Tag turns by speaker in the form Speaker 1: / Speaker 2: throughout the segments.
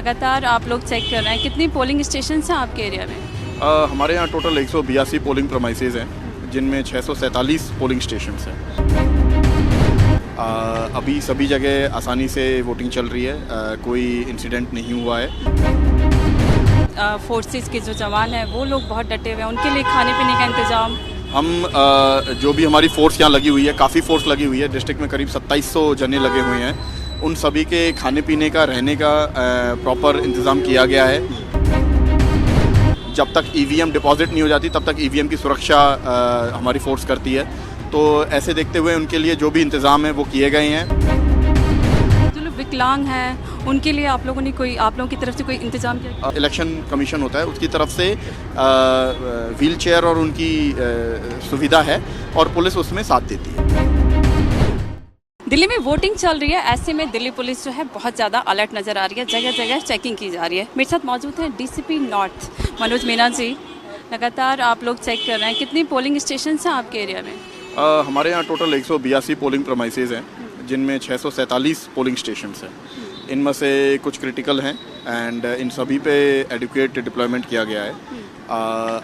Speaker 1: लगातार आप लोग चेक कर रहे हैं, कितनी पोलिंग स्टेशन हैं आपके एरिया में?
Speaker 2: हमारे यहाँ टोटल 182 पोलिंग प्रोमाइसेस हैं, जिनमें 647 पोलिंग स्टेशंस हैं। अभी सभी जगह आसानी से वोटिंग चल रही है, कोई इंसिडेंट नहीं हुआ है।
Speaker 1: फोर्सेस के जो जवान हैं वो लोग बहुत डटे हुए हैं, उनके लिए खाने पीने का इंतजाम?
Speaker 2: हम जो भी हमारी फोर्स यहाँ लगी हुई है, काफ़ी फोर्स लगी हुई है, डिस्ट्रिक्ट में करीब 2700 जने लगे हुए हैं। उन सभी के खाने पीने का, रहने का प्रॉपर इंतज़ाम किया गया है। जब तक ईवीएम डिपॉजिट नहीं हो जाती तब तक ईवीएम की सुरक्षा हमारी फोर्स करती है। तो ऐसे देखते हुए उनके लिए जो भी इंतज़ाम है वो किए गए हैं।
Speaker 1: जो लोग विकलांग हैं उनके लिए आप लोगों की तरफ से कोई इंतजाम किया?
Speaker 2: इलेक्शन कमीशन होता है, उसकी तरफ से व्हील चेयर और उनकी सुविधा है और पुलिस उसमें साथ देती है।
Speaker 1: दिल्ली में वोटिंग चल रही है, ऐसे में दिल्ली पुलिस जो है बहुत ज़्यादा अलर्ट नज़र आ रही है, जगह जगह चेकिंग की जा रही है। मेरे साथ मौजूद हैं डीसीपी नॉर्थ मनोज मीना जी। लगातार आप लोग चेक कर रहे हैं, कितनी पोलिंग स्टेशन हैं आपके एरिया में?
Speaker 2: हमारे यहाँ टोटल 182 पोलिंग प्रोमाइसेस हैं, जिनमें 647 पोलिंग स्टेशंस हैं। इनमें से कुछ क्रिटिकल हैं एंड इन सभी पे एडुकेट डिप्लॉयमेंट किया गया है।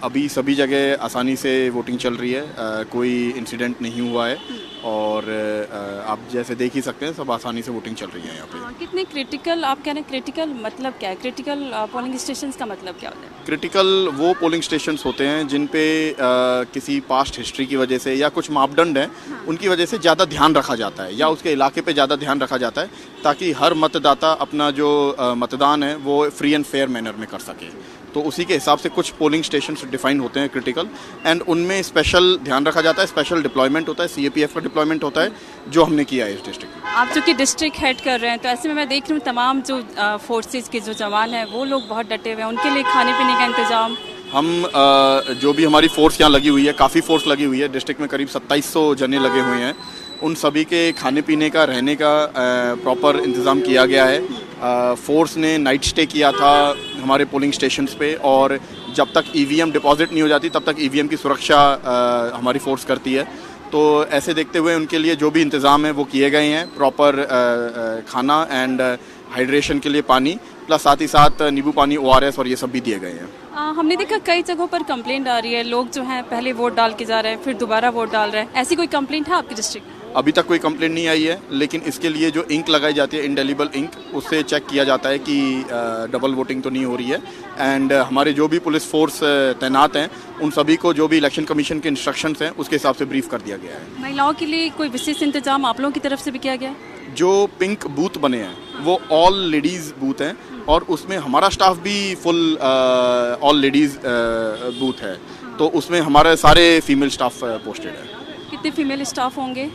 Speaker 2: अभी सभी जगह आसानी से वोटिंग चल रही है, कोई इंसिडेंट नहीं हुआ है और आप जैसे देख ही सकते हैं सब आसानी से वोटिंग चल रही है यहाँ पे।
Speaker 1: कितने क्रिटिकल, आप कह रहे हैं क्रिटिकल मतलब क्या है? क्रिटिकल पोलिंग स्टेशंस का मतलब क्या होता है?
Speaker 2: क्रिटिकल वो पोलिंग स्टेशंस होते हैं जिन पे किसी पास्ट हिस्ट्री की वजह से या कुछ मापदंड हैं उनकी वजह से ज़्यादा ध्यान रखा जाता है या उसके इलाके पे ज़्यादा ध्यान रखा जाता है, ताकि हर मतदाता अपना जो मतदान है वो फ्री एंड फेयर मैनर में कर सके। तो उसी के हिसाब से कुछ पोलिंग स्टेशन डिफाइन होते हैं क्रिटिकल, एंड उनमें स्पेशल ध्यान रखा जाता है, स्पेशल डिप्लॉयमेंट होता है, सीएपीएफ का डिप्लॉयमेंट होता है जो हमने किया है इस डिस्ट्रिक्ट में।
Speaker 1: आप चूँकि डिस्ट्रिक्ट हेड कर रहे हैं तो ऐसे में मैं देख रही हूँ तमाम जो फोर्सेस के जो जवान हैं वो लोग बहुत डटे हुए हैं, उनके लिए खाने पीने का इंतजाम?
Speaker 2: हम जो भी हमारी फोर्स यहाँ लगी हुई है, काफ़ी फोर्स लगी हुई है, डिस्ट्रिक्ट में करीब 2700 जने लगे हुए हैं। उन सभी के खाने पीने का, रहने का प्रॉपर इंतज़ाम किया गया है। फोर्स ने नाइट स्टे किया था हमारे पोलिंग स्टेशंस पे, और जब तक ईवीएम डिपॉजिट नहीं हो जाती तब तक ईवीएम की सुरक्षा हमारी फोर्स करती है। तो ऐसे देखते हुए उनके लिए जो भी इंतज़ाम है वो किए गए हैं, प्रॉपर खाना एंड हाइड्रेशन के लिए पानी, प्लस साथ ही साथ नींबू पानी, ORS और ये सब भी दिए गए हैं।
Speaker 1: हमने देखा कई जगहों पर कंप्लेंट आ रही है, लोग जो हैं पहले वोट डाल के जा रहे हैं फिर दोबारा वोट डाल रहे हैं, ऐसी कोई कंप्लेंट है आपके डिस्ट्रिक्ट में?
Speaker 2: अभी तक कोई कंप्लेंट नहीं आई है, लेकिन इसके लिए जो इंक लगाई जाती है, इंडेलिबल इंक, उससे चेक किया जाता है कि डबल वोटिंग तो नहीं हो रही है। एंड हमारे जो भी पुलिस फोर्स तैनात हैं उन सभी को जो भी इलेक्शन कमीशन के इंस्ट्रक्शंस हैं उसके हिसाब से ब्रीफ कर दिया गया है।
Speaker 1: महिलाओं के लिए कोई विशेष इंतजाम आप लोगों की तरफ से भी किया गया है?
Speaker 2: जो पिंक बूथ बने हैं वो ऑल लेडीज़ बूथ हैं और उसमें हमारा स्टाफ भी फुल ऑल लेडीज़ बूथ है, तो उसमें हमारे सारे फीमेल स्टाफ पोस्टेड है।
Speaker 1: कितने फीमेल स्टाफ होंगे?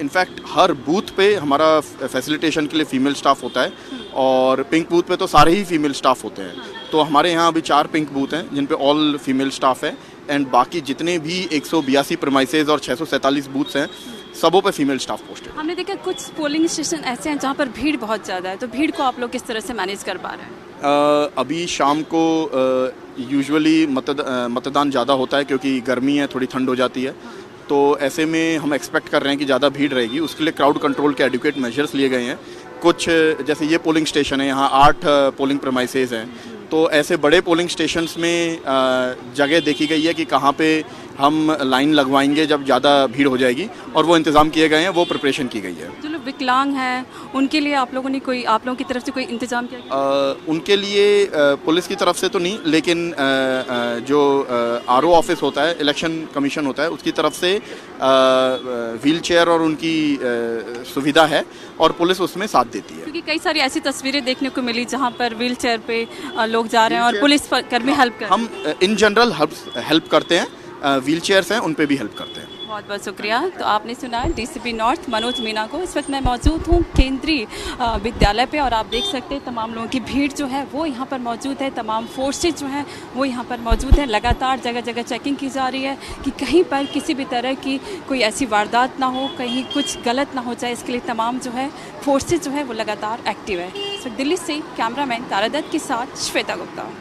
Speaker 2: इनफैक्ट हर बूथ पे हमारा फैसिलिटेशन के लिए फ़ीमेल स्टाफ होता है, और पिंक बूथ पे तो सारे ही फीमेल स्टाफ होते हैं। तो हमारे यहाँ अभी 4 पिंक बूथ हैं जिन पे ऑल फीमेल स्टाफ है, एंड बाकी जितने भी 182 प्रीमाइसेस और 647 बूथ्स हैं सबों पे फीमेल स्टाफ पोस्टेड।
Speaker 1: हमने देखा कुछ पोलिंग स्टेशन ऐसे हैं जहाँ पर भीड़ बहुत ज़्यादा है, तो भीड़ को आप लोग किस तरह से मैनेज कर पा रहे हैं?
Speaker 2: अभी शाम को यूजुअली मतदान ज़्यादा होता है क्योंकि गर्मी है, थोड़ी ठंड हो जाती है, तो ऐसे में हम एक्सपेक्ट कर रहे हैं कि ज़्यादा भीड़ रहेगी। उसके लिए क्राउड कंट्रोल के एडुकेट मेजर्स लिए गए हैं। कुछ जैसे ये पोलिंग स्टेशन है, यहाँ 8 पोलिंग प्रीमाइसेस हैं, तो ऐसे बड़े पोलिंग स्टेशंस में जगह देखी गई है कि कहाँ पे हम लाइन लगवाएंगे जब ज़्यादा भीड़ हो जाएगी, और वो इंतज़ाम किए गए हैं, वो प्रिपरेशन की गई है।
Speaker 1: जो लोग विकलांग हैं उनके लिए आप लोगों की तरफ से कोई इंतजाम किया?
Speaker 2: उनके लिए पुलिस की तरफ से तो नहीं, लेकिन जो RO ऑफिस होता है, इलेक्शन कमीशन होता है, उसकी तरफ से व्हील चेयर और उनकी सुविधा है और पुलिस उसमें साथ देती है।
Speaker 1: क्योंकि कई सारी ऐसी तस्वीरें देखने को मिली जहाँ पर व्हील चेयर पे लोग जा रहे हैं और पुलिस कर्मी हेल्प कर रहे हैं।
Speaker 2: हम इन जनरल हेल्प करते हैं, व्हील चेयर्स हैं उन पे भी हेल्प करते हैं।
Speaker 1: बहुत बहुत शुक्रिया। तो आपने सुना डीसीपी नॉर्थ मनोज मीना को। इस वक्त मैं मौजूद हूँ केंद्रीय विद्यालय पे, और आप देख सकते हैं तमाम लोगों की भीड़ जो है वो यहाँ पर मौजूद है, तमाम फोर्सेज जो हैं वो यहाँ पर मौजूद है। लगातार जगह जगह चेकिंग की जा रही है कि कहीं पर किसी भी तरह की कोई ऐसी वारदात ना हो, कहीं कुछ गलत ना हो जाए, इसके लिए तमाम जो है फोर्सेज जो है वो लगातार एक्टिव है। इस वक्त दिल्ली से कैमरामैन तारा दत्त के साथ श्वेता गुप्ता।